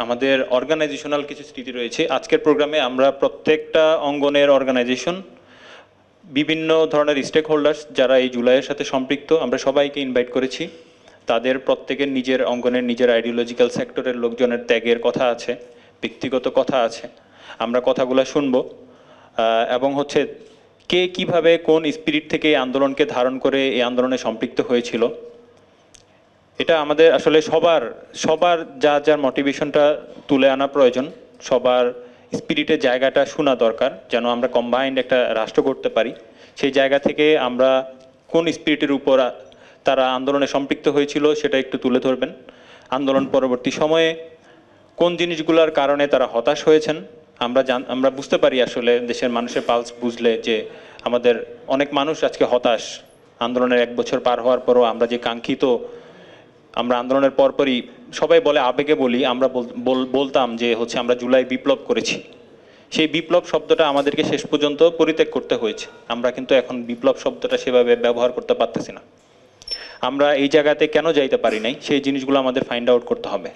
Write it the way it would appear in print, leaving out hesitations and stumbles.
আমাদের অর্গানাইজেশনাল কিছু স্মৃতি রয়েছে। আজকের প্রোগ্রামে আমরা প্রত্যেকটা অঙ্গনের অর্গানাইজেশন, বিভিন্ন ধরনের স্টেক হোল্ডার্স যারা এই জুলাইয়ের সাথে সম্পৃক্ত, আমরা সবাইকে ইনভাইট করেছি। তাদের প্রত্যেকের নিজের অঙ্গনের নিজের আইডিওলজিক্যাল সেক্টরের লোকজনের ত্যাগের কথা আছে, ব্যক্তিগত কথা আছে। আমরা কথাগুলো শুনবো এবং হচ্ছে কে কিভাবে কোন স্পিরিট থেকে এই আন্দোলনকে ধারণ করে এই আন্দোলনে সম্পৃক্ত হয়েছিল। এটা আমাদের আসলে সবার যার মোটিভেশনটা তুলে আনা প্রয়োজন, সবার স্পিরিটের জায়গাটা শোনা দরকার, যেন আমরা কম্বাইন্ড একটা রাষ্ট্র করতে পারি। সেই জায়গা থেকে আমরা কোন স্পিরিটের উপর তারা আন্দোলনে সম্পৃক্ত হয়েছিল সেটা একটু তুলে ধরবেন। আন্দোলন পরবর্তী সময়ে কোন জিনিসগুলোর কারণে তারা হতাশ হয়েছেন আমরা বুঝতে পারি আসলে দেশের মানুষের পালস বুঝলে যে আমাদের অনেক মানুষ আজকে হতাশ। আন্দোলনের 1 বছর পার হওয়ার পরও আমরা যে কাঙ্ক্ষিত, আমরা আন্দোলনের পরপরই সবাই বলে আবেগে বলি, আমরা বলতাম যে হচ্ছে আমরা জুলাই বিপ্লব করেছি। সেই বিপ্লব শব্দটা আমাদেরকে শেষ পর্যন্ত পরিত্যাগ করতে হয়েছে। আমরা কিন্তু এখন বিপ্লব শব্দটা সেভাবে ব্যবহার করতে পারতেছি না। আমরা এই জায়গাতে কেন যাইতে পারি নাই সেই জিনিসগুলো আমাদের ফাইন্ড আউট করতে হবে।